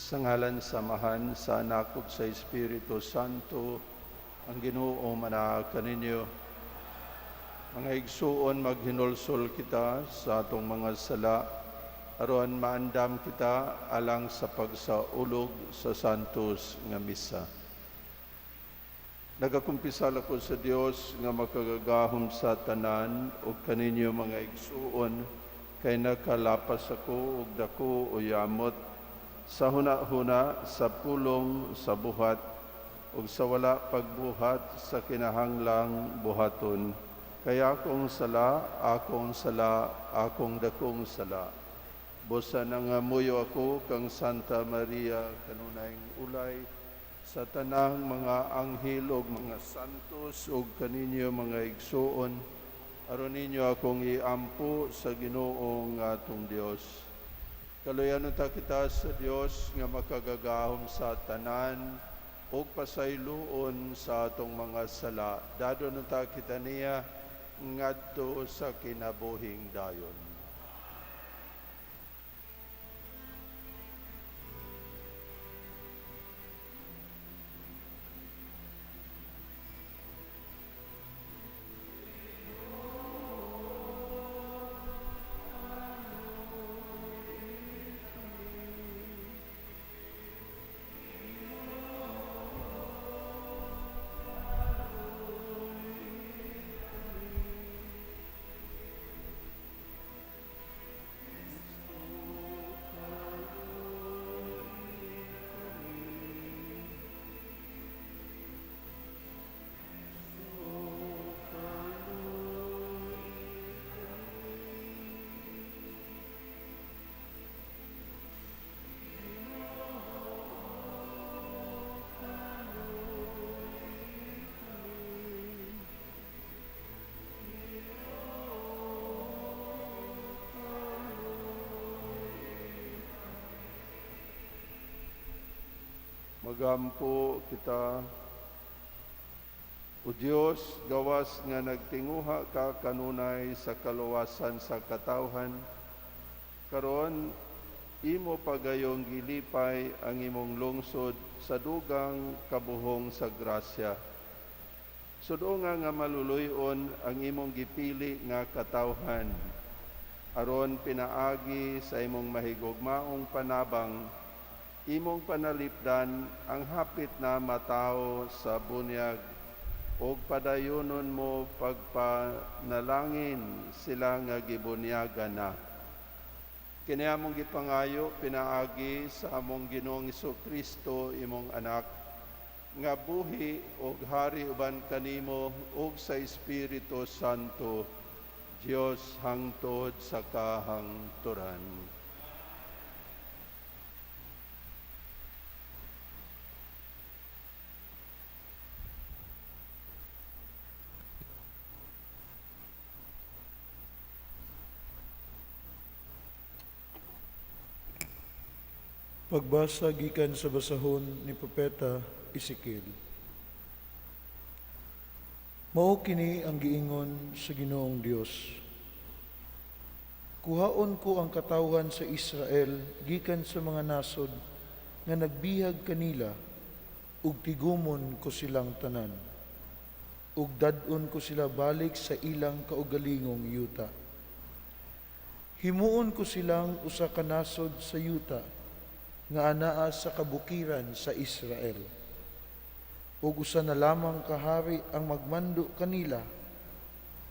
Sa ngalan samahan sa Anak ug sa Espiritu Santo, ang Ginoo manaag kaninyo. Mga igsuon, maghinulsol kita sa atong mga sala, aron maandam kita alang sa pagsaulog sa Santos nga misa. Nagakumpisal ako sa Dios nga makagagahom sa tanan ug kaninyo mga igsuon, kay nakalapas ako ug dako o yamot sa huna-huna, sa pulong, sa buhat, ug sa wala pagbuhat sa kinahanglang buhaton. Kaya akong sala, akong dakong sala. Busa nangamuyo ako kang Santa Maria kanunayng ulay, sa tanang mga anghel ug mga santos ug kaninyo mga igsuon, aron ninyo akong iampo sa Ginoo nga atong Dios. Kaluyan ta kita sa Dios nga makagagahom sa tanan ug pasayloon sa atong mga sala. Dadon ta kita niya ngadto sa kinabuhing dayon. Magampo kita, o Dios, gawas nga nagtinguha ka kanunay sa kaluwasan sa katawhan, karon imo pagayong gilipay ang imong lungsod sa dugang kabuhong sa grasya. Sudonga nga maluluyon ang imong gipili nga katawhan, aron pinaagi sa imong mahigugmaong panabang, imong panalipdan ang hapit na matao sa bunyag, o padayonon mo pagpanalangin sila nga gibunyagan na. Kini among gipangayo pinaagi sa among Ginoong Jesucristo, imong anak, nga buhi ug hari uban kanimo ug sa Espiritu Santo, Dios hangtod sa kahangturan. Pagbasa gikan sa basahon ni Propeta Ezekiel. Mao kini ang giingon sa Ginoong Dios: Kuhaon ko ang katawhan sa Israel gikan sa mga nasod nga nagbihag kanila, ug tigumon ko silang tanan, ug dad-on ko sila balik sa ilang kaugalingong yuta. Himuon ko silang usa ka nasod sa yuta nga anaa sa kabukiran sa Israel. Ug usa na lamang kahari ang magmando kanila,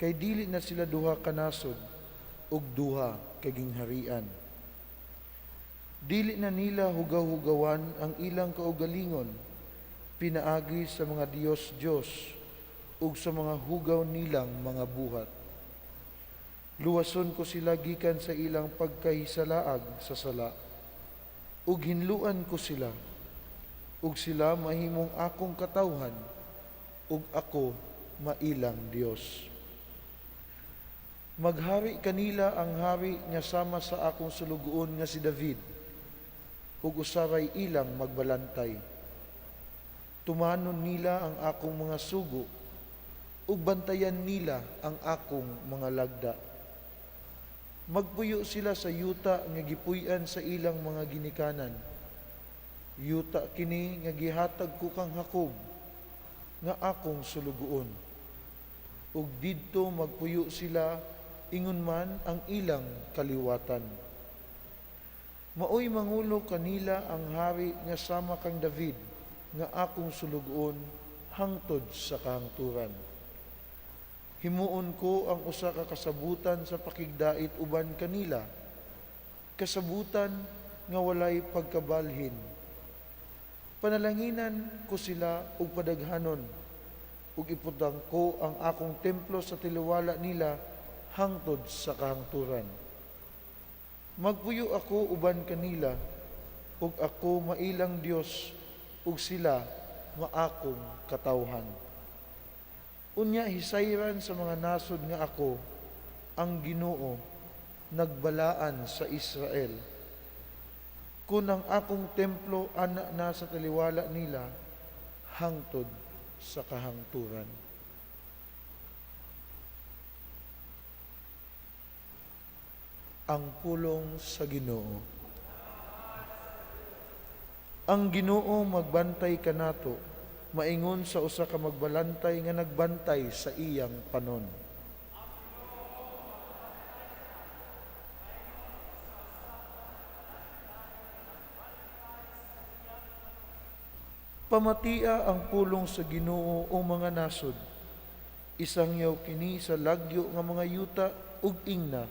kay dili na sila duha ka nasod ug duha ka gingharian. Dili na nila hugaw-hugawan ang ilang kaugalingon, pinaagi sa mga Diyos ug sa mga hugaw nilang mga buhat. Luwason ko sila gikan sa ilang pagkahisalaag sa sala, ug hinluan ko sila, ug sila mahimong akong katawhan, ug ako mailang Dios. Maghari kanila ang hari nga sama sa akong sulugoon nga si David, ug usaray ilang magbalantay. Tumanon nila ang akong mga sugo, ug bantayan nila ang akong mga lagda. Magpuyo sila sa yuta nga gipuy-an sa ilang mga ginikanan, Yuta kini nga gihatag ko kang Hakob, nga akong sulugoon. Ug didto magpuyo sila ingon man ang ilang kaliwatan. Maoy mangulo kanila ang hari nga sama kang David, nga akong sulugoon hangtod sa kahangturan. Himuon ko ang usa ka kasabutan sa pakigdait uban kanila, kasabutan nga walay pagkabalhin. Panalanginan ko sila ug padaghanon, ug iputang ko ang akong templo sa tiliwala nila hangtod sa kahangturan. Magpuyo ako uban kanila, ug ako mailang Dios, ug sila maakong katawhan. Unya hisayran sa mga nasod nga ako, ang Ginoo, nagbalaan sa Israel. Kung ang akong templo ana na sa taliwala nila, hangtod sa kahangturan. Ang pulong sa Ginoo. Ang Ginoo magbantay kanato, maingon sa usa ka magbalantay nga nagbantay sa iyang panon. Pamatia ang pulong sa Ginoo o mga nasod. Isang yaw kini sa lagyo nga mga yuta ug ingna.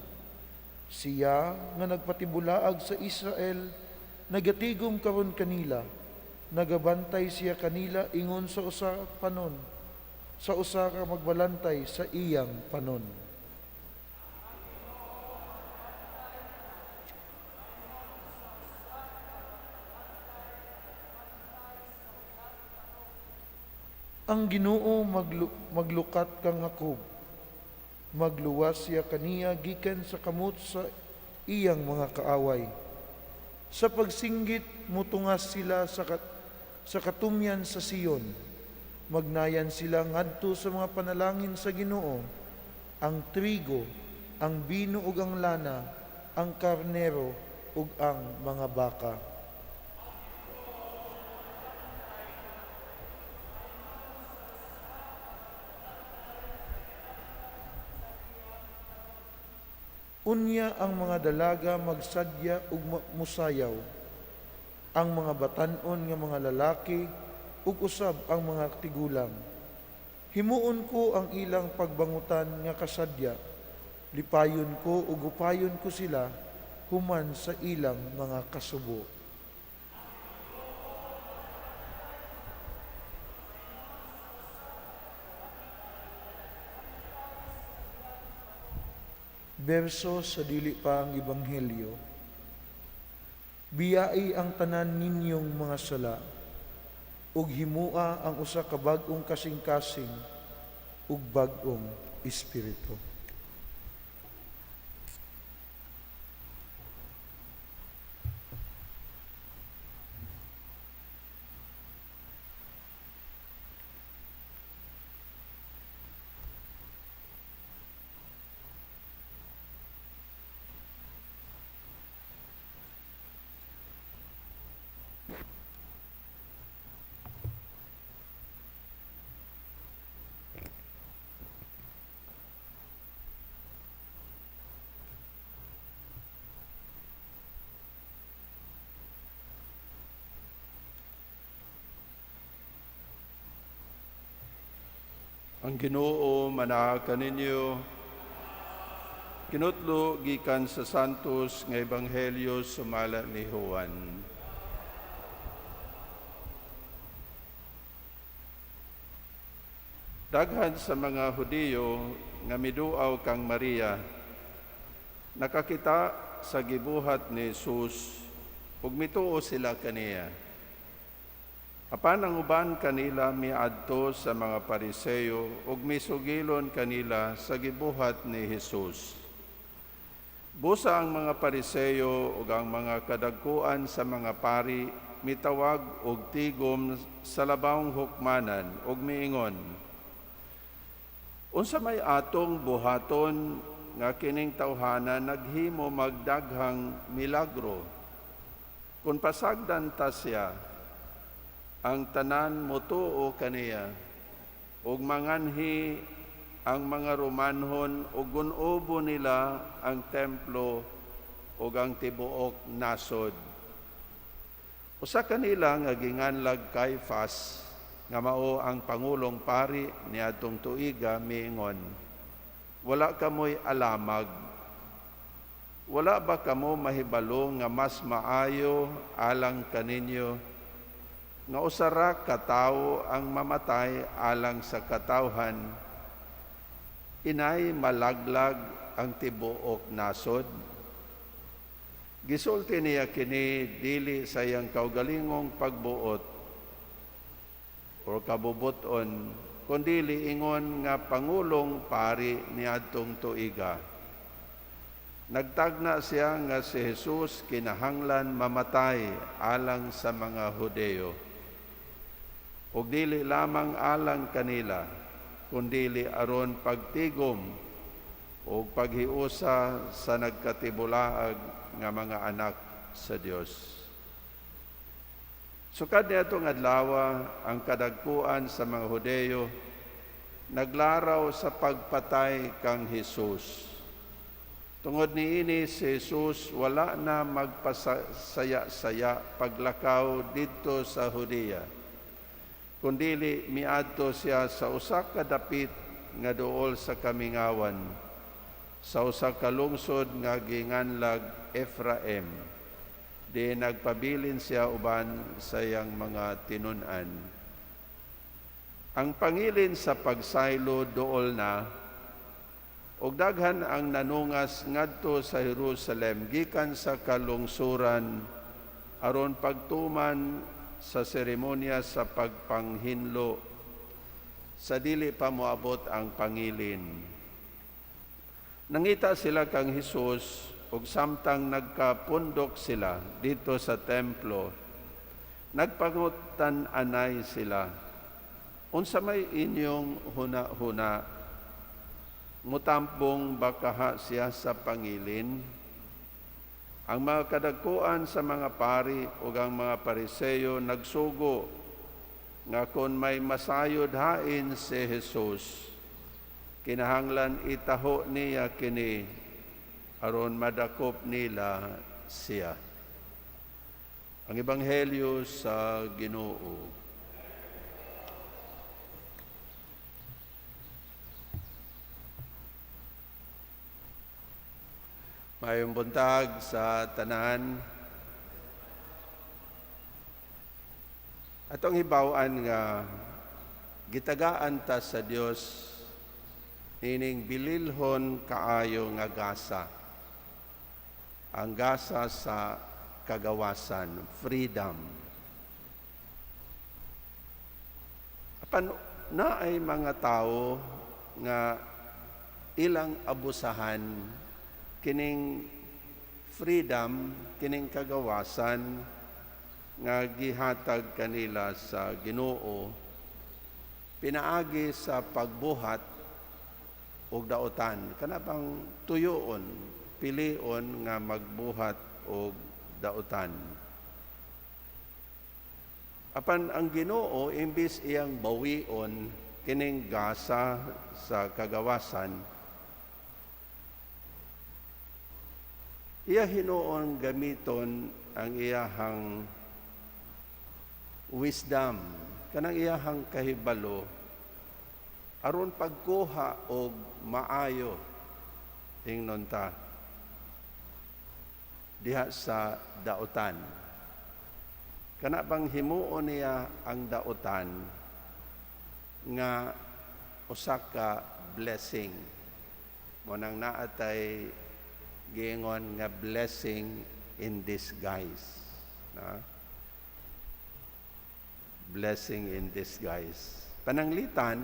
Siya nga nagpatibulaag sa Israel, nagatigom karon kanila, nagabantay siya kanila ingon sa usa panon, sa usa ka magbalantay sa iyang panon. Ang Ginoo maglukat kang Hakob, magluwas siya kaniya gikan sa kamot sa iyang mga kaaway. Sa pagsinggit mutungas sila sa katumyan sa Siyon. Magnayan sila ngadto sa mga panalangin sa Ginoo. Ang trigo, ang bino ug ang lana, ang karnero ug ang mga baka. Unya ang mga dalaga magsadya ug musayaw, ang mga batan-on nga mga lalaki ug usab ang mga tigulang. Himuon ko ang ilang pagbangutan nga kasadya, lipayon ko ug upayon ko sila human sa ilang mga kasubo. Berso sa dili pa ang Ebanghelyo. Biyai ang tanan ninyong mga sala, ug himua ang usa ka bag-ong kasing-kasing, ug bag-ong espiritu. Ang Ginoo manaag kaninyo, kinutlo gikan sa Santos nga Ebanghelyo sumala ni Juan. Daghan sa mga Hudiyo nga miduaw kang Maria, nakakita sa gibuhat ni Jesus ug mituo sila kaniya. Apan ang uban kanila miadto sa mga Pariseo ug misugilon kanila sa gibuhat ni Jesus. Busa ang mga Pariseo ug ang mga kadagkuan sa mga pari mitawag og tigom sa labawng hukmanan ug miingon, unsa may atong buhaton nga kining tawhana naghimo magdaghang milagro? Kung pasagdan ta siya, ang tanan motuo kaniya, ug manganhi ang mga Romanhon ug gunubo nila ang templo ug ang tibuok nasod. Usa kanila nga ginganlag Caifás nga mao ang pangulong pari niadtong tuiga miingon, wala kamoy alamag. Wala ba kamo mahibalo nga mas maayo alang kaninyo nga usara ka tawo ang mamatay alang sa katawhan, inay malaglag ang tibuok nasod? Gisulti niya kini dili sa iyang kaugalingong pagbuot o kabubuton, kundi ingon nga pangulong pari niadtong tuiga. Nagtagna siya nga si Jesus kinahanglan mamatay alang sa mga Hudeo. Ug dili lamang alang kanila, kundi aron pagtigom o paghiusa sa nagkatibulaag nga mga anak sa Dios. Sukad niadtong adlaw ang kadagpuan sa mga Hudeo naglaraw sa pagpatay kang Jesus. Tungod niini si Jesus wala na magpasaya-saya paglakaw didto sa Judea, kundi miadto siya sa usa ka dapit nga duol sa kamingawan, sa usa ka lungsod nga ginganlag Ephraim, di nagpabilin siya uban sa iyang mga tinun-an. Ang pangilin sa pagsaylo duol na, ug daghan ang nanungas ngadto sa Jerusalem gikan sa kalungsuran aron pagtuman sa seremonya sa pagpanghinlo sa dili pa moabot ang pangilin. Nangita sila kang Hesus ug samtang nagkapundok sila dito sa templo, nagpangutan-anay sila, unsa may inyong huna-huna? Mutampong bakaha siya sa pangilin? Ang mga kadagkuan sa mga pari ug ang mga Pariseo nagsugo nga kon may masayod hain si Jesus, kinahanglan itaho niya kini aron madakop nila siya. Ang Ebanghelyo sa Ginoo. Mayong buntag sa tanan. Atong hibaw-an nga gitagaan ta sa Dios nining bililhon kaayo nga gasa. Ang gasa sa kagawasan, freedom. Apan naay mga tao nga ilang abusahan kining freedom, kining kagawasan nga gihatag kanila sa Ginoo, pinaagi sa pagbuhat og daotan. Kana bang tuyoon, pilion nga magbuhat og daotan. Apan ang Ginoo imbis iyang bawion kining gasa sa kagawasan, iya hinuon gamiton ang iyahang wisdom, kanang iyahang kahibalo, aron pagkuha og maayo tingnon ta diha sa daotan. Kana bang himuon niya ang daotan nga usa ka blessing, mo nang naatay giingon nga blessing in disguise, na blessing in disguise. Pananglitan,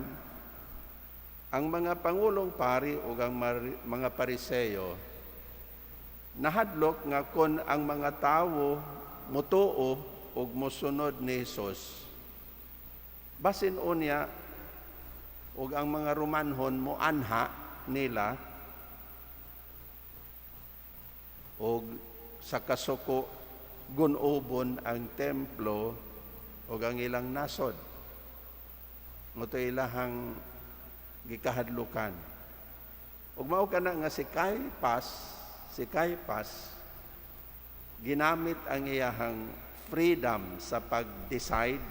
ang mga pangulong pari o ang mga Pariseo nahadlok nga kon ang mga tawo mutuo o mosunod ni Jesus, basin unya o ang mga Romanhon mo anha nila o sa kasuko gunubon ang templo o ang ilang nasod. Moto ilahang gikahadlukan. Ug mao kana nga si Caiphas, ginamit ang iyahang freedom sa pag-decide.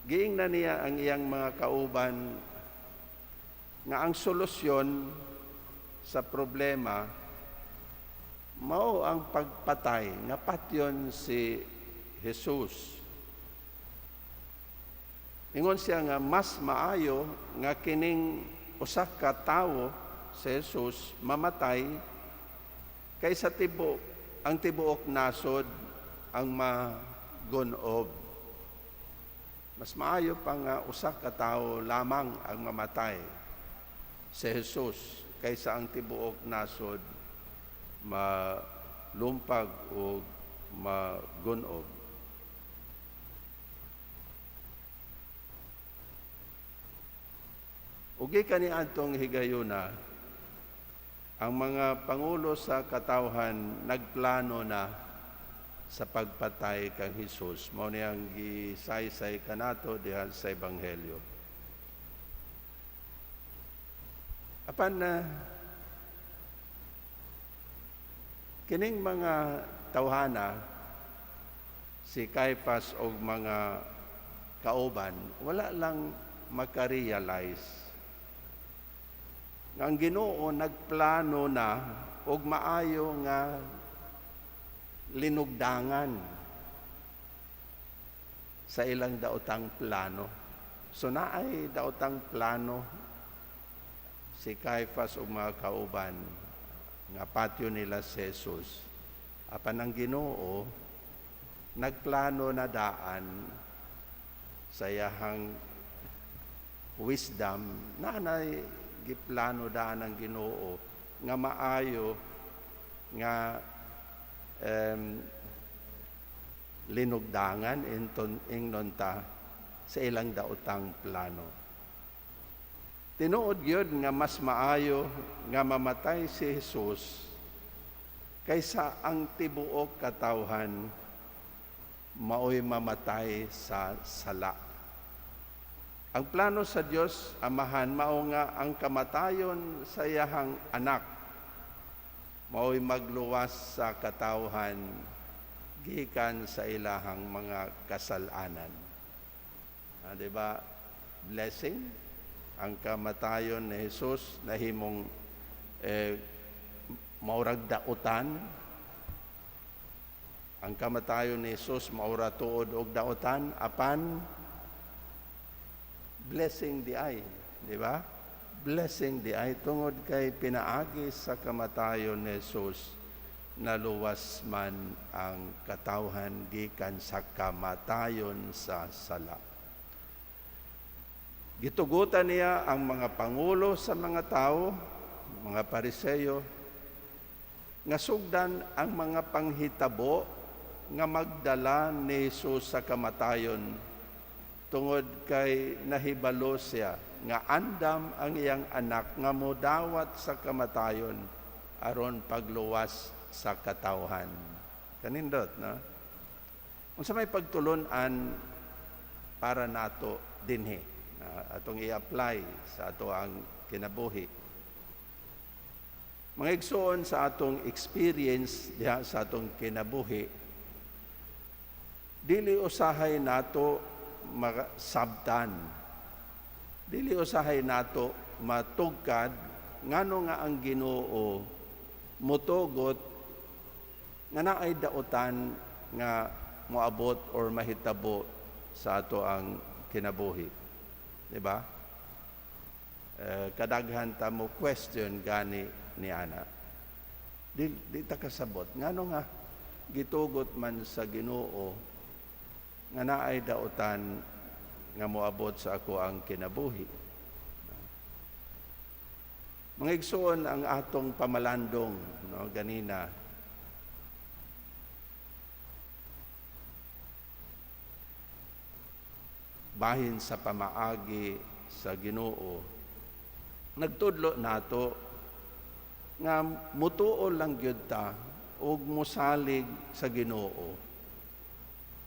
Giingnan niya ang iyang mga kauban nga ang solusyon sa problema mao ang pagpatay nga patyon si Jesus. Ingon siya nga mas maayo nga kining usa ka tawo si Jesus mamatay kaysa ang tibuok nasod ang magunob. Mas maayo pa nga usa ka tawo lamang ang mamatay si Jesus kaysa ang tibuok nasod malumpag o magunob. Ugi kaniadtong higayuna, ang mga pangulo sa katawhan nagplano na sa pagpatay kang Hesus. Mao niyang gisaysay kanato diha sa Ebanghelyo. Apan na kining mga tawhana, si Caiphas o mga kauban, wala lang makarealize nga ang Ginoo nagplano na og maayo nga linugdangan sa ilang daotang plano. So naay daotang plano si Caiphas o mga kauban nga patyo nila si Jesus. Apan ang Ginoo nagplano na daan sa iyahang wisdom na giplano daan ang Ginoo nga maayo nga linugdangan ingnon ta sa ilang daotang plano. Tinuod gyud nga mas maayo nga mamatay si Jesus kaysa ang tibuok katawhan maoy mamatay sa sala. Ang plano sa Dios Amahan mao nga ang kamatayon sa iyahang anak mao'y magluwas sa katawhan gikan sa ilahang mga kasalanan. Diba? Blessing. Ang kamatayon ni Jesus nahimong maurag dautan. Ang kamatayon ni Jesus maura tuod og dautan apan blessing di ay, di ba? Blessing di ay tungod kay pinaagi sa kamatayon ni Jesus naluwas man ang katawhan gikan sa kamatayon sa sala. Gitugutan niya ang mga pangulo sa mga tao, mga Pariseyo, nga sugdan ang mga panghitabo nga magdala ni Jesus sa kamatayon tungod kay nahibalo siya nga andam ang iyang anak nga modawat sa kamatayon aron pagluwas sa katawhan. Kanindot, no? Unsa may pagtulon-an para nato dinhi atong i-apply sa ato ang kinabuhi. Mga igsoon sa atong experience diha sa atong kinabuhi, dili usahay nato masabtan. Dili usahay nato matugkad ngano nga ang Ginoo motugot nga naay daotan nga moabot or mahitabo sa ato ang kinabuhi. Di ba? Kadaghan ta mo question gani ni ana. Di ta kasabot ngano nga gitugot man sa Ginoo nga naay daotan nga moabot sa ako ang kinabuhi. Mga igsoon ang atong pamalandong, no, ganina. Bahin sa pamaagi sa Ginoo, nagtudlo nato nga mutuo lang gyud ta ug mosalig sa Ginoo.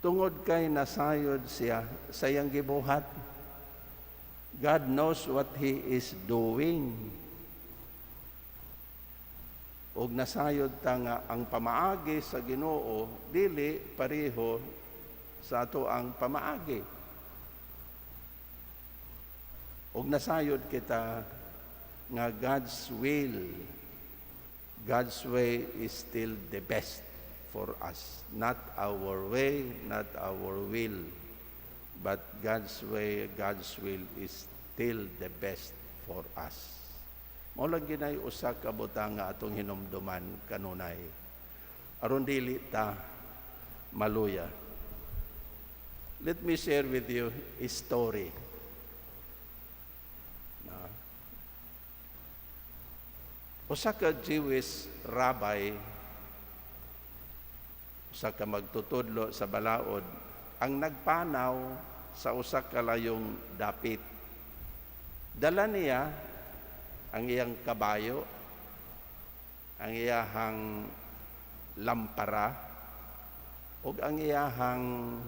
tungod kay nasayod siya sa iyang gibuhat. God knows what He is doing. Og nasayod ta nga ang pamaagi sa Ginoo dili pareho sa ato ang pamaagi. Og nasayod kita nga God's way is still the best for us. Not our way, not our will. But God's way, God's will is still the best for us. Maulang ginay usa ka butang nga atong hinumduman kanunay. Aron dili ta maluya. Let me share with you a story. Usa ka Jewish rabbi, usa ka magtutudlo sa balaod, ang nagpanaw sa usa ka layong dapit. Dala niya ang iyang kabayo, ang iyahang lampara, ug ang iyahang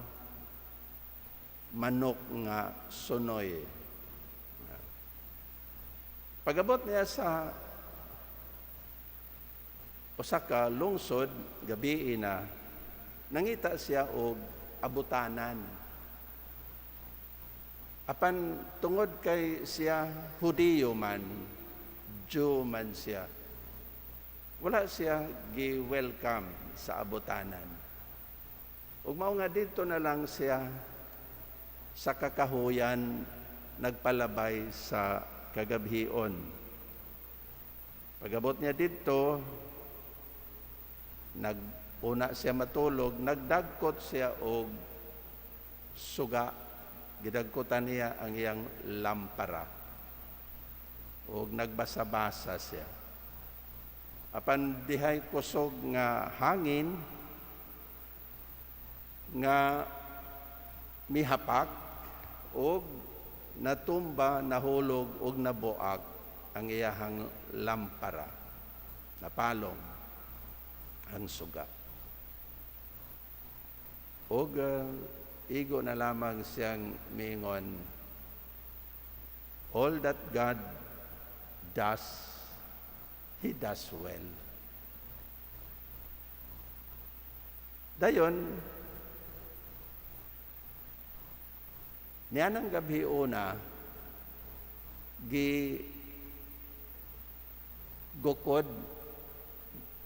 manok nga sunoy. Pagabot niya sa usa ka lungsod, gabi na, nangita siya og abutanan. Apan tungod kay siya Hudiyo man, Jew man siya, wala siya gi-welcome sa abutanan. Ug mao nga dito na lang siya sa kakahuyan nagpalabay sa kagabhion. Pagabot niya dito, una siya matulog, nagdagkot siya og suga. Gidagkotan niya ang iyang lampara. Og nagbasa-basa siya. Apan dihay kusog nga hangin nga mihapak og natumba, nahulog og nabuak ang iyahang lampara. Napalong ang suga. Og igo na lamang siyang mingon, all that God does, He does well. Dayon, niyanang gabi una, gukod,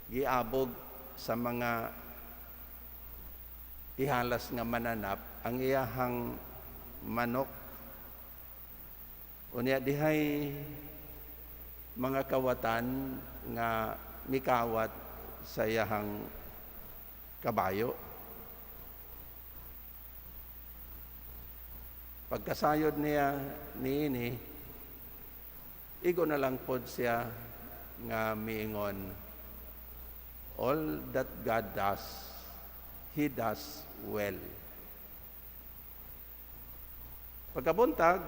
giabog sa mga ihalas nga mananap ang iyahang manok. Unya dihay mga kawatan nga mikawat sa iyahang kabayo. Pagkasayod niya niini, igo na lang pod siya nga miingon, all that God does, He does well. Pagkabuntag,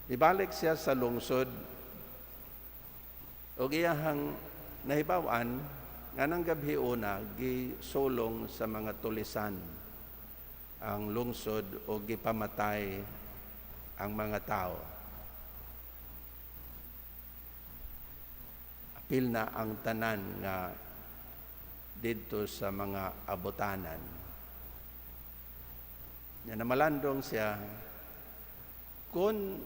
ibalik siya sa lungsod o iyahang nahibawan nga nang gabi una gisulong sa mga tulisan ang lungsod o gipamatay ang mga tao. Apil na ang tanan nga dito sa mga abutanan. Yan namalandong siya, kung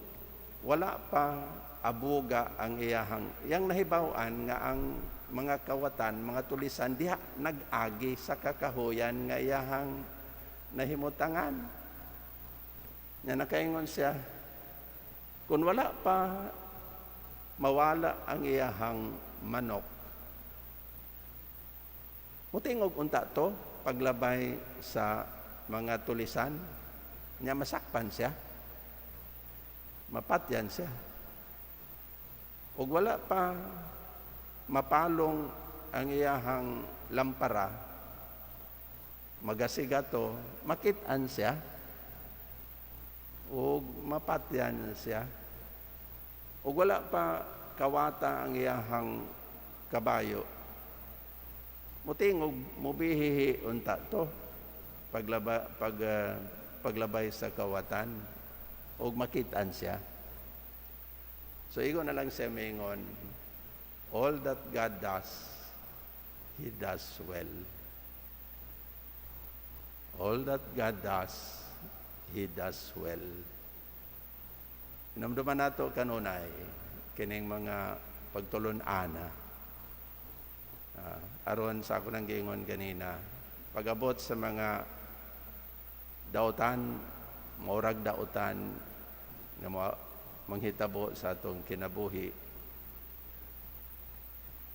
wala pa abuga ang iyang nahibawan nga ang mga kawatan, mga tulisan, diha nag-agi sa kakahuyan nga iyahang nahimutangan. Yan nakaingon siya, kung wala pa mawala ang iyahang manok, mutingog unta to paglabay sa mga tulisan, niya masakpan siya, mapatyan siya. Ug wala pa mapalong ang iyahang lampara, magasiga to, makit-an siya, ug mapatyan siya. Ug wala pa kawata ang iyahang kabayo, mutingog mubihihi unta to paglabay sa kawatan ug makitaan siya. So igo na lang siya mingon, all that God does, He does well. All that God does, He does well. Hinamduman nato kanunay kining mga pagtulon-ana. Aron sa ako nang giingon kanina, pag-abot sa mga dautan, maurag dautan nga manghitabo sa atong kinabuhi,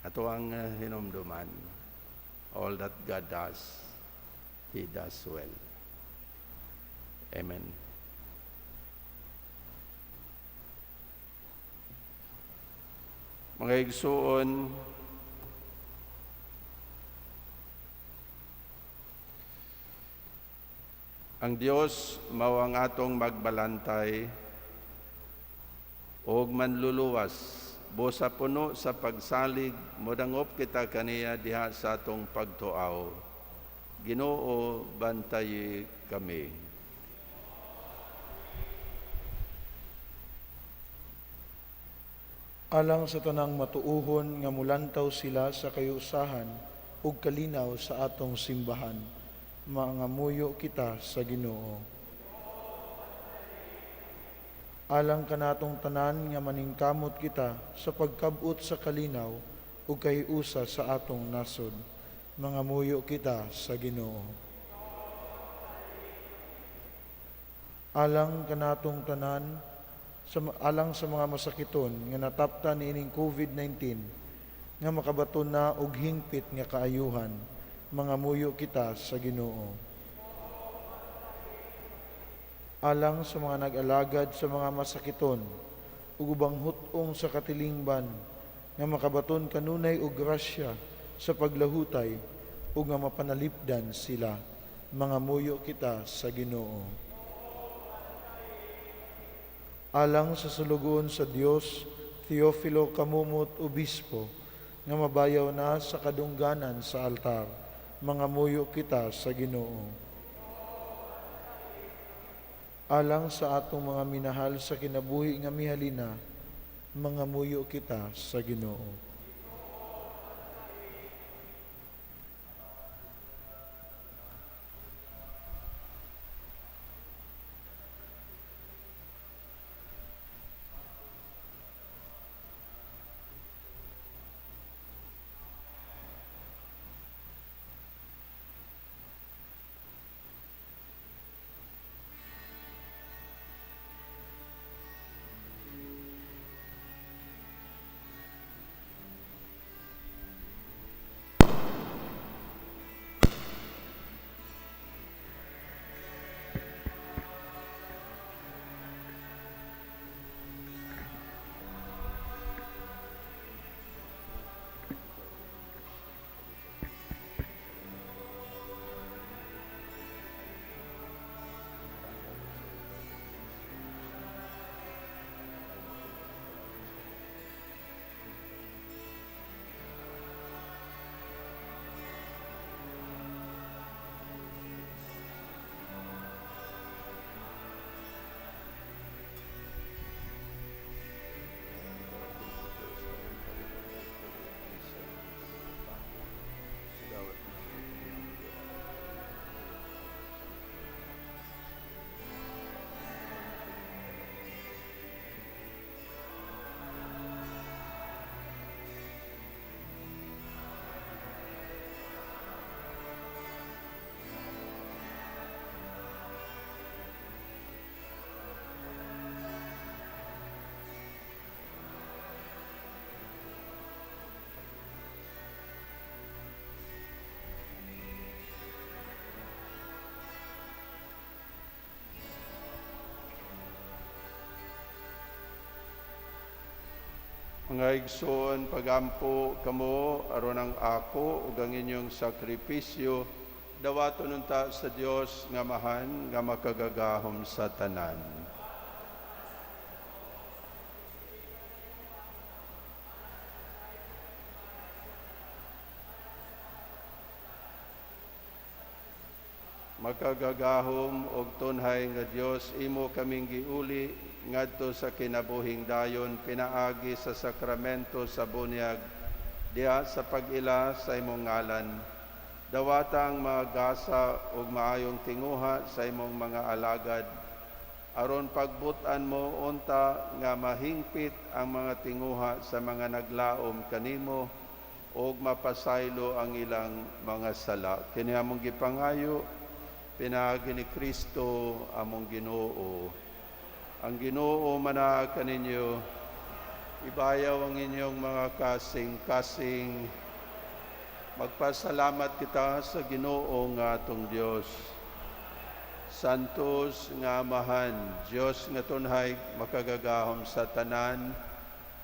ato ang hinumduman, all that God does, He does well. Amen. Mga igsuon, ang Dios mao ang atong magbalantay ug manluluwas busa puno sa pagsalig modangop kita kaniya diha sa atong pagtuaw. Ginoo, bantayi kami. Alang sa tanang matuuhon nga mulantaw sila sa kayusahan ug kalinaw sa atong simbahan, mangamuyo kita sa Ginoo. Alang kanatong tanan nga maningkamot kita sa pagkabut sa kalinaw ug kahiusa sa atong nasod, mangamuyo kita sa Ginoo. Alang kanatong tanan alang sa mga masakiton nga nataptan niining COVID-19 nga makabaton na og hingpit nga kaayuhan, mangamuyo kita sa Ginoo. Alang sa mga nag-alagad sa mga masakiton ug ubang hut-ong sa katilingban nga makabaton kanunay og grasya sa paglahutay ug nga mapanalipdan sila, mangamuyo kita sa Ginoo. Alang sa sulugon sa Dios, Teofilo Kamumot Obispo, nga mabayaw na sa kadungganan sa altar, mangamuyo kita sa Ginoo. Alang sa atong mga minahal sa kinabuhi nga mihalina, mangamuyo kita sa Ginoo. Mga igsoon, pagampo kamo aron ang ako ug ang inyong sakripisyo dawaton unta sa Dios nga mahan nga makagagahom sa tanan. makagagahom og tunhay nga Dios, imo kaming giuli ngadto sa kinabuhing dayon pinaagi sa sakramento sa bunyag diha sa pag-ila sa imong ngalan. Dawata ang mga gasa ug maayong tinguha sa imong mga alagad, aron pagbutan mo unta nga mahingpit ang mga tinguha sa mga naglaom kanimo ug mapasaylo ang ilang mga sala. Kini among gipangayo pinaagi ni Kristo among Ginoo. Ang Ginoo manaa kaninyo, ibayaw ang inyong mga kasing-kasing. Magpasalamat kita sa Ginoo nga atong Dios. Santos nga Amahan, Dios nga tunhay makagagahom sa tanan,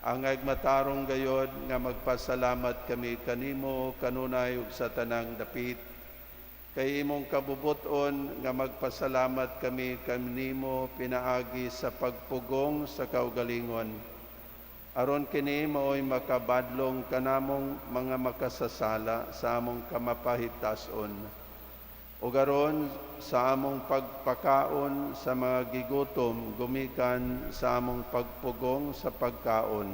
ang matarong gayod nga magpasalamat kami kanimo kanunay ug sa tanang dapit. Kay imong kabubuton nga magpasalamat kami kanimo pinaagi sa pagpugong sa kaugalingon. Aron kini maoy makabadlong kanamong mga makasasala sa among kamapahitason. Ug aron sa among pagpakaon sa mga gigutom gumikan sa among pagpugong sa pagkaon.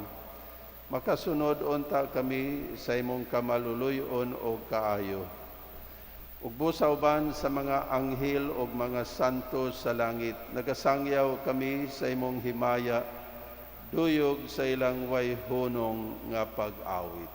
Makasunod unta kami sa imong kamaluluyon o kaayo. Ug busa uban sa mga anghel ug mga santos sa langit, nagasangyaw kami sa imong himaya, duyog sa ilang way hunong nga pag-awit.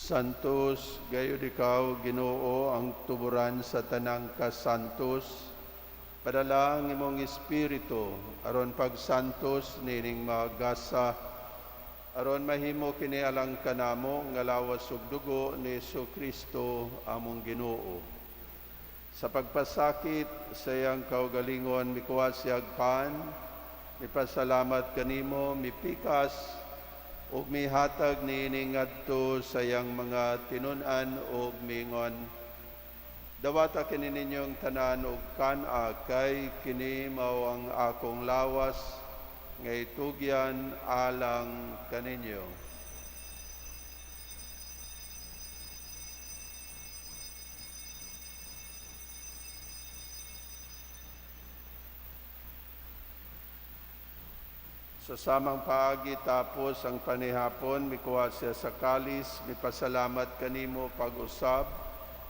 Santos, gayud ikaw, Ginoo, ang tuburan sa tanang kasantos. Padala ang imong espiritu aron pagsantos nining magasa, aron mahimo kini alang kanamo nga lawas ug dugo ni Kristo among Ginoo. Sa pagpasakit sa iyang kaugalingon, mikuha siyag pan, mipasalamat kanimo, mipikas, ug mihatag niini ngadto sa iyang mga tinun-an ug mingon. Dawata kini ninyong tanan ug kana, kay kini mao ang akong lawas nga itugyan alang kaninyo. Sa samang paagi tapos ang panihapon, mikuha siya sa kalis, mipasalamat kanimo pag-usab,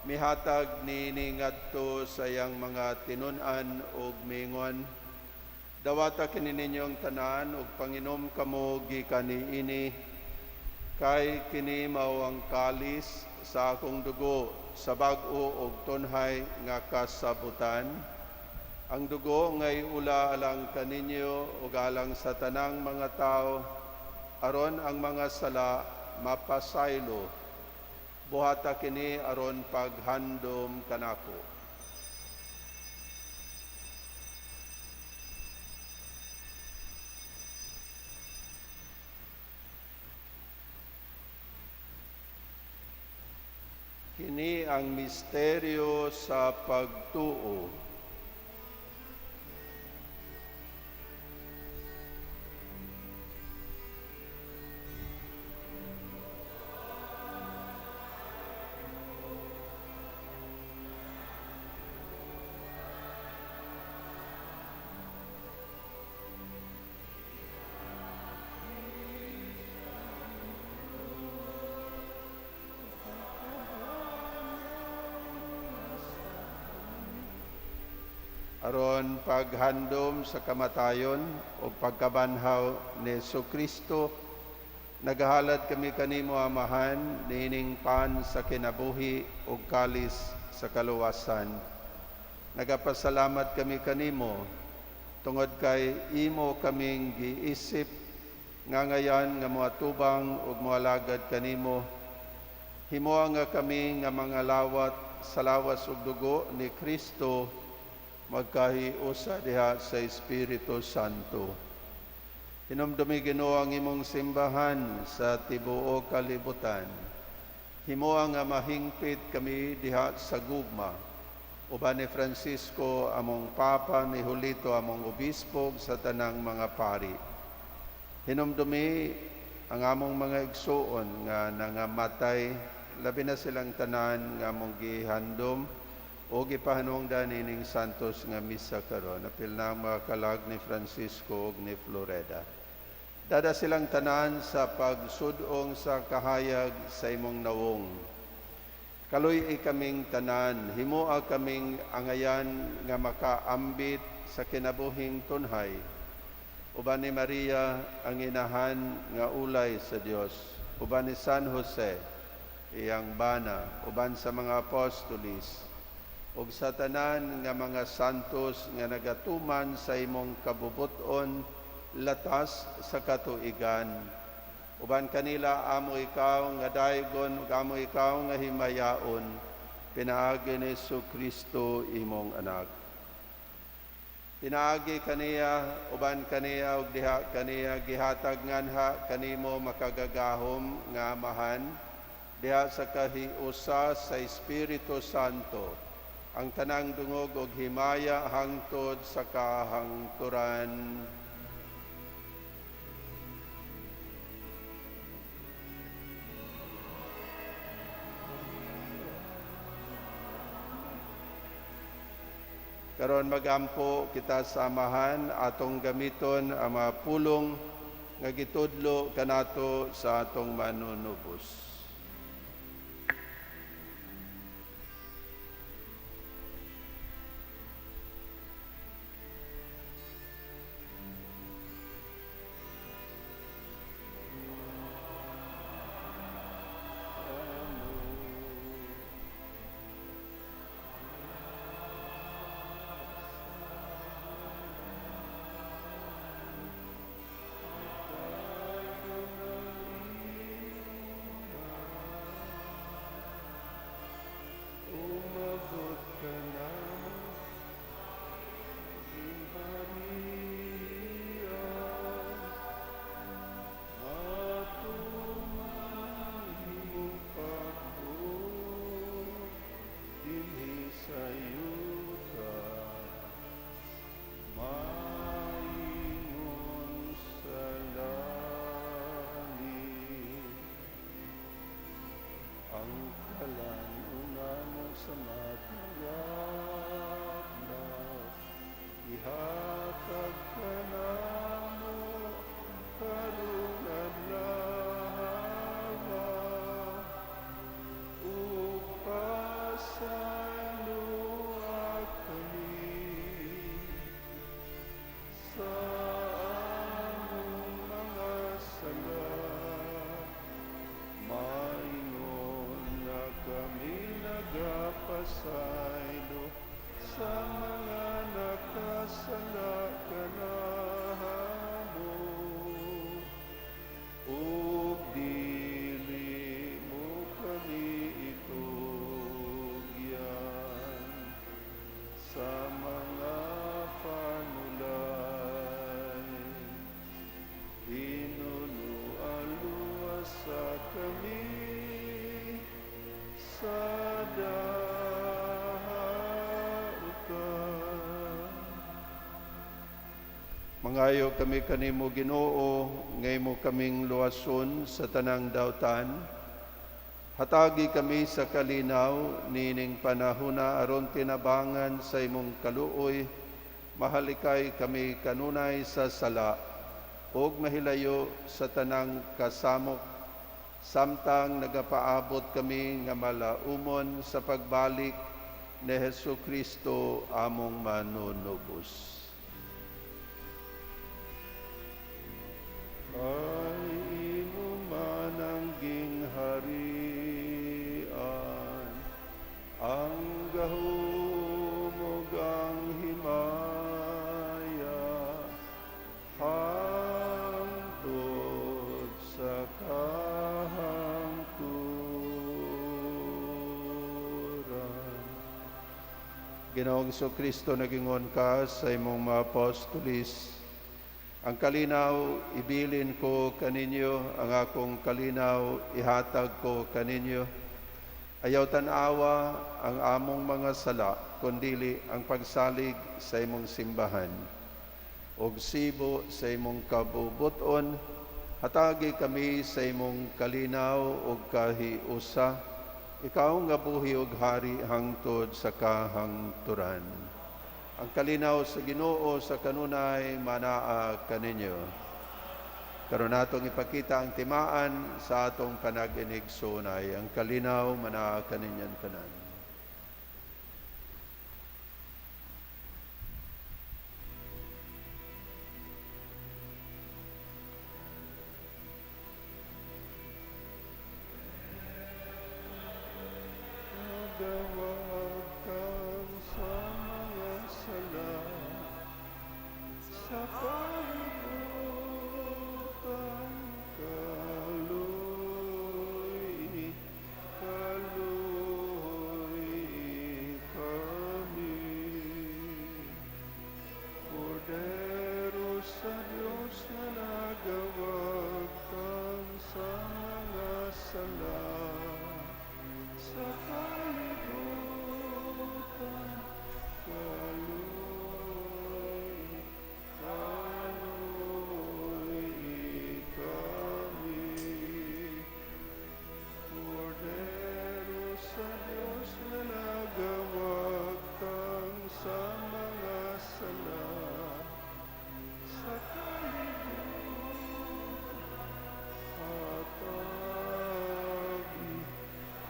mihatag niini ngadto sa iyang mga tinun-an ug mingon. Dawata kini ninyong tanan ug panginom kamo gikan niini, kay kini mao ang kalis sa akong dugo sa bag-o ug tunhay nga kasabutan. Ang dugo ngay ula alang kaninyo ug alang sa tanang mga tao, aron ang mga sala mapasaylo. Buhata kini aron paghandom kanako. Kini ang misteryo sa pagtuo. Aron paghandom sa kamatayon o pagkabanhaw ni Kristo, nagahalad kami kanimo amahan, nining pan sa kinabuhi o kalis sa kaluwasan. Nagapasalamat kami kanimo, tungod kay imo kaming giisip, nga ngayan nga moatubang ug moalagad kanimo. Himoa nga kami nga mga lawat sa lawas ug dugo ni Kristo, magkahiusa diha sa Espiritu Santo. Hinumdumi Ginoo ang imong simbahan sa tibuok kalibutan. Himoa nga mahingpit kami diha sa gugma. Uban ni Francisco among Papa, ni Julito among Obispo sa tanang mga pari. Hinumdumi ang among mga igsuon nga nangamatay, labi na silang tanan nga among gihandom o gipahanungdan ining santos nga misa karon. Apil na ang mga kalag ni Francisco ug ni Floreda. Dada silang tanan sa pagsudong sa kahayag sa imong nawong. Kaluy kaming tanan, himoa kaming angayan nga makaambit sa kinabuhing tunhay. Uban ni Maria ang inahan nga ulay sa Dios. Uban ni San Jose, iyang bana, uban sa mga apostolis, ug sa tanan nga mga santos nga nagatuman sa imong kabubuton latas sa katuigan. Uban kanila amo ikaw nga daygon ug amo ikaw nga himayaon, pinaagi ni Kristo imong anak. Pinaagi kaniya, uban kaniya ug diha kaniya gihatag nganha kanimo makagagahom nga amahan diha sa kahiusa sa Espiritu Santo, ang tanang dungog ug himaya hangtod sa kahangturan. Karon magampo kita sa amahan atong gamiton ang mga pulong nga gitudlo kanato sa atong manunubos. Mangayo kami kanimo Ginoo, ngay mo kaming luwason sa tanang dautan. Hatagi kami sa kalinaw, nining panahuna aron tinabangan sa imong kaluoy, mahalikay kami kanunay sa sala, ug mahilayo sa tanang kasamok, samtang nagapaabot kami nga malaumon sa pagbalik ni Hesukristo among manunubos. Ay imo man ang gingharian, ang gahom ug ang himaya, hangtod sa kahangturan. Ginoong Kristo, nagingon ka sa imong mga apostolis, ang kalinaw ibilin ko kaninyo, ang akong kalinaw ihatag ko kaninyo. Ayaw tanawa ang among mga sala, kundili ang pagsalig sa imong simbahan. Og sibo sa imong kabubuton, hatagi kami sa imong kalinaw og kahiusa. Ikaw nga buhi og hari hangtod sa kahangturan. Ang kalinaw sa Ginoo sa kanunay manaa kaninyo. Karon natong ipakita ang timaan sa atong panag-inigsunay. Ang kalinaw manaa kaninyan tanan. Magawag kang sa mga sala, sa kalibutan kaluy kami. Kordero sa Diyos na nagawag kang sa mga sala, sa kalibutan kaluy kami. Kordero sa Diyos na nagawag kang sa mga sala, sa kalibutan hatagi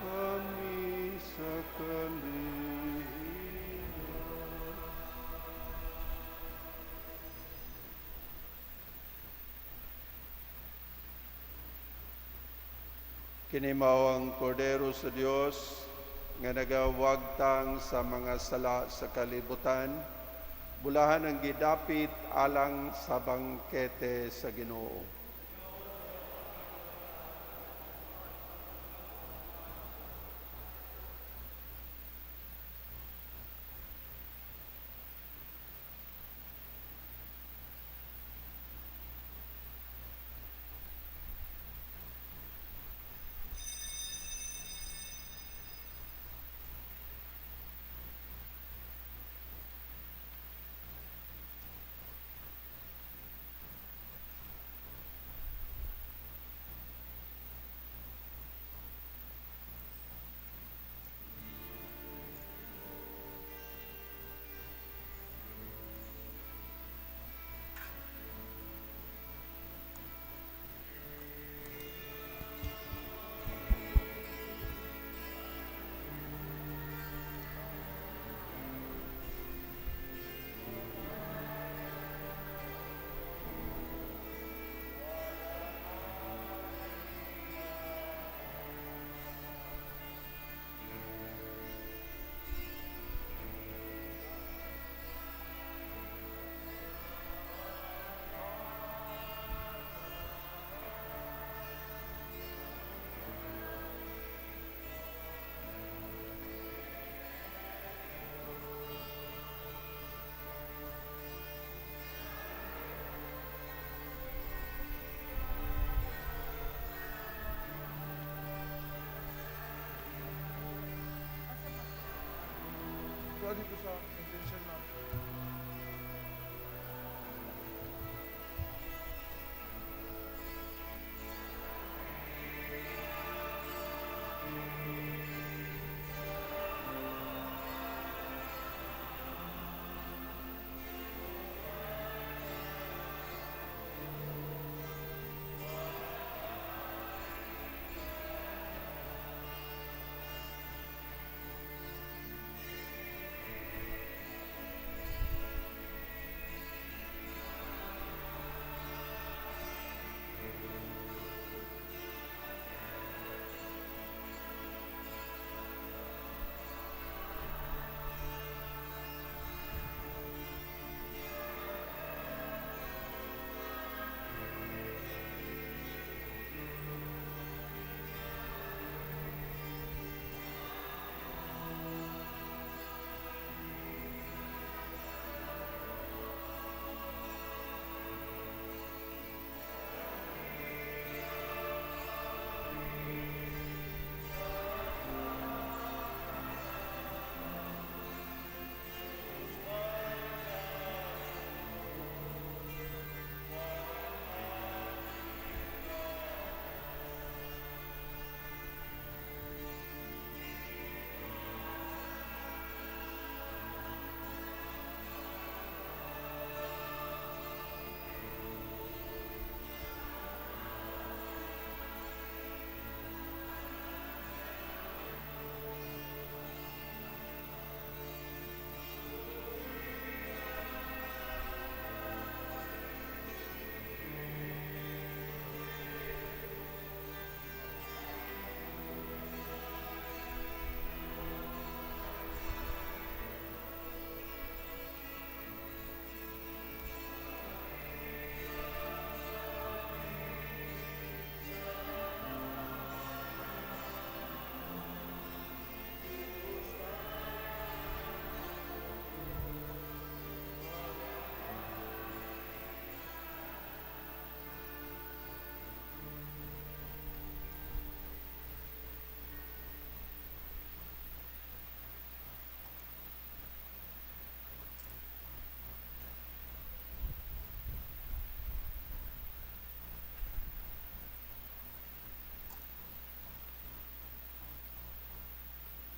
kami sa kalinaw. Kini mao ang kordero sa Dios nga nagawagtang sa mga sala sa kalibutan, bulahan ang gidapit alang sa bangkete sa Ginoo. Dito sa intention natin.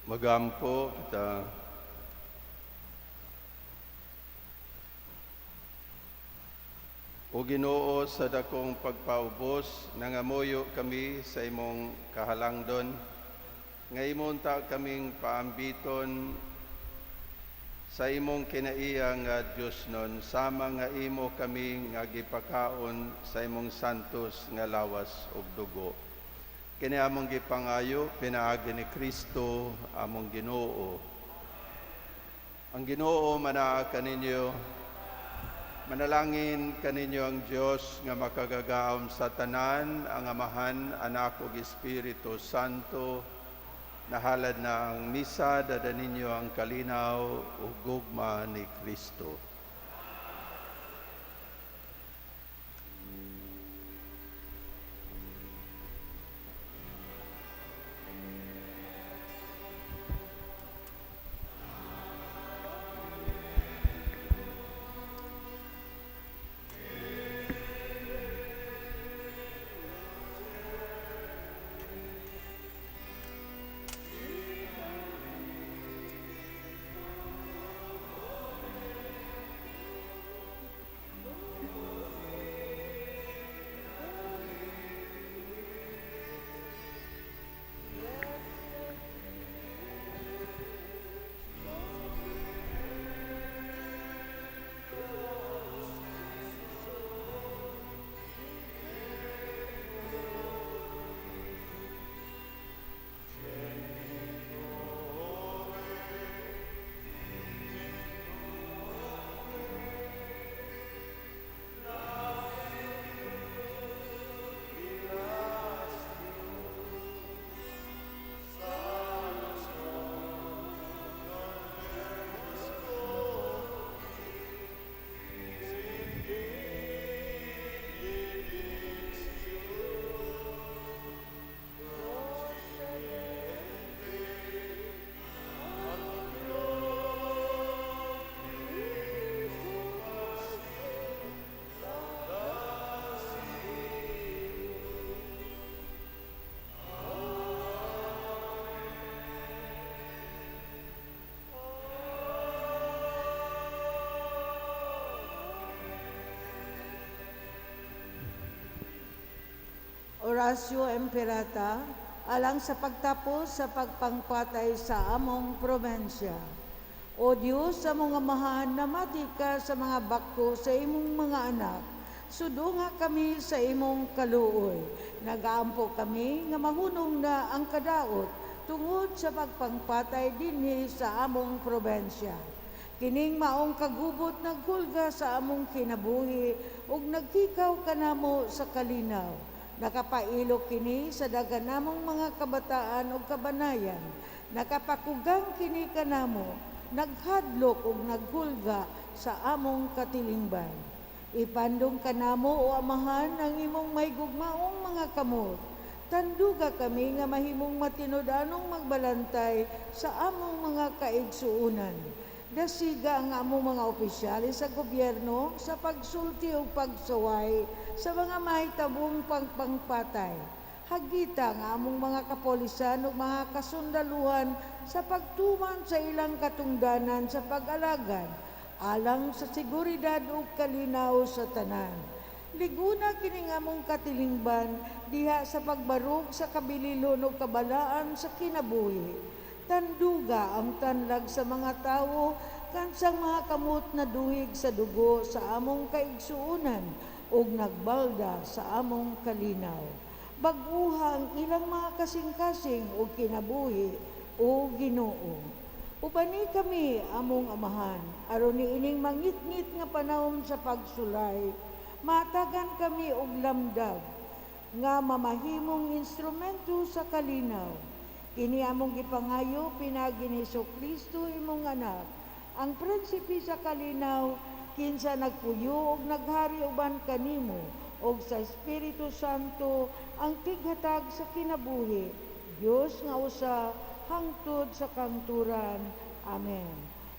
Magampo kita. O Ginoo, sa dakong pagpaubos, nangamuyo kami sa imong kahalangdon, nga imong ta kaming paambiton sa imong kinaiya nga Dios nun, sama nga imo kami nga gipakaon sa imong santos nga lawas ug dugo. Kini among gipangayo, pinaagi ni Kristo among Ginoo. Ang Ginoo manaa kaninyo. Manalangin kaninyo ang Diyos nga makagagaom sa tanan, ang Amahan, Anak ug Espiritu Santo. Nahalad na ang misa, dada ninyo ang kalinaw ug gugma ni Kristo. Horacio Emperata, alang sa pagtapos sa pagpangpatay sa among probensya. O Diyos, sa mga amahan, namati ka sa mga bako sa imong mga anak. Sudunga kami sa imong kaluoy. Nagaampo kami nga mahunong na ang kadaot tungod sa pagpangpatay dinhi sa among probensya. Kining maong kagubot naghulga sa among kinabuhi ug nagkikaw kanamo sa kalinaw. Nakapailok kini sa dagan namong mga kabataan ug kabanayan. Nakapakugang kini kanamo, naghadlok ug naghulga sa among katilingban. Ipandong kanamo o Amahan ang imong may gugmaong mga kamot. Tanduga kami nga mahimong matinud-anong magbalantay sa among mga kaigsuunan. Dasiga ang among mga opisyales sa gobyerno sa pagsulti o pagsaway sa mga mahitabong pagpangpatay. Hagita ang among mga kapolisan o mga kasundaluhan sa pagtuman sa ilang katungdanan sa pag-alagad, alang sa seguridad o kalinaw sa tanan. Liguna kining among katilingban diha sa pagbarog sa kabililon o kabalaan sa kinabuhi. Tanduga ang tanlag sa mga tawo kansang mga kamot na duhig sa dugo sa among kaigsuunan ug nagbalda sa among kalinaw. Baguha ang ilang mga kasing-kasing ug kinabuhi o Ginoo. Upani kami among Amahan, aron niining mangit-ngit nga panahon sa pagsulay, matagan kami og lamdag nga mamahimong instrumento sa kalinaw. Kini among gipangayo pinagi ni Kristo imong anak, ang prinsipe sa kalinaw, kinsa nagpuyo ug naghari uban kanimo, ug sa Espiritu Santo ang tighatag sa kinabuhi. Dios nga usa hangtod sa kangturan. Amen.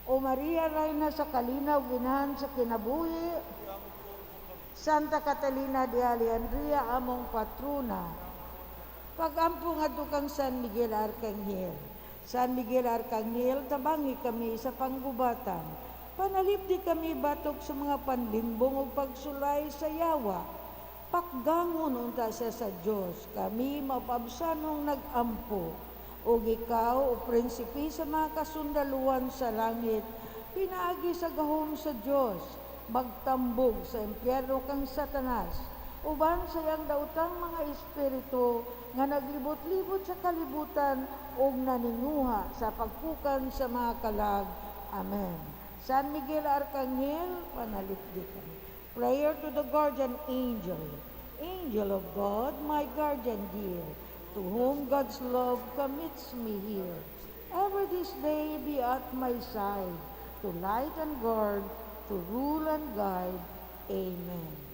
O Maria, Reyna sa kalinaw, ginahan sa kinabuhi, Santa Catalina de Alejandria, among patrona, pagampo nga kang San Miguel Arcangel, San Miguel Arcangel, tabangi kami sa panggubatan. Panalipdi kami batok sa mga panlimbong o pagsulay sa yawa. Pakgangon unta siya sa Diyos, kami mapabsanong nag-ampo. O ikaw, o prinsipi sa mga kasundaluan sa langit, pinaagi sa gahom sa Diyos, magtambog sa impyerno kang Satanas, uban sa iyang dautang mga espiritu nga naglibot-libot sa kalibutan o naninguha sa pagpukan sa mga kalag. Amen. San Miguel Arcangel, panalipdi kami. Prayer to the guardian angel. Angel of God, my guardian dear, to whom God's love commits me here. Ever this day be at my side, to light and guard, to rule and guide. Amen.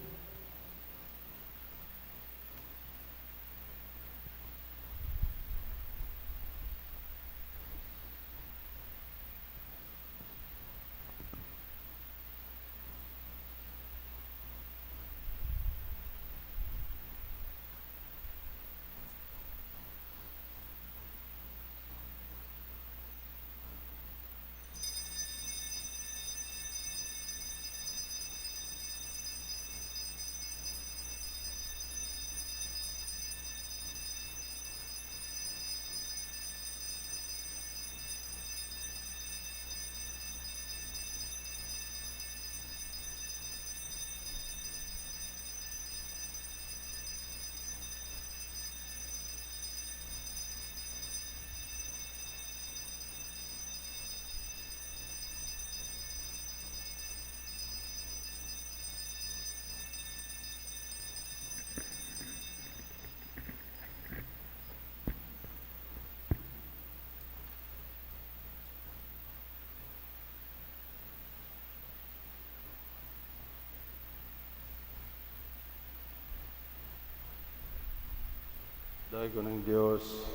Dahay ko ng Diyos,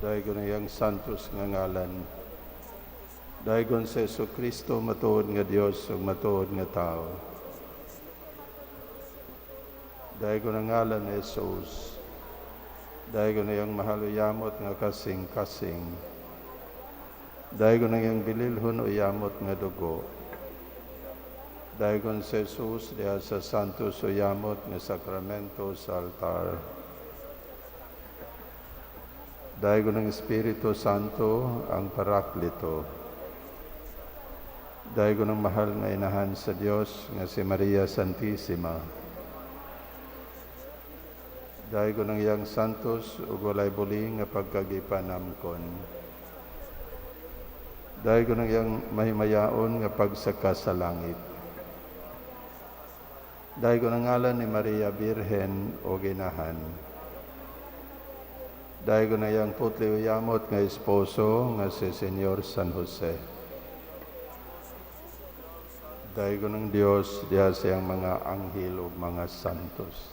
dahay ko ng iyang santos nga ngalan. Dahay ko sa Yesu Kristo, matuod nga Diyos, ug matuod nga tao. Dahay ko ng ngalan ni Jesus. Dahay ko na iyang mahaluyamot nga kasing-kasing. Dahay ko na iyang bililhon o yamot nga dugo. Dahay ko sa Jesus, diha sa santos o yamot nga sakramento sa altar. Dahay ko ng Espiritu Santo, ang Paraklito. Dahay ko ng mahal nga inahan sa Diyos, nga si Maria Santissima. Dahay ko ng iyang santos, ug walay buli nga pagkagipanamkon. Dahay ko ng iyang mahimayaon nga pagsaka sa langit. Dahay ko ng ngalan ni Maria Birhen o ginahan. Dahay ko na iyang putli o yamot nga esposo nga si Senyor San Jose. Dahay ko ng Diyos diha sa iyang mga anghel o mga santos.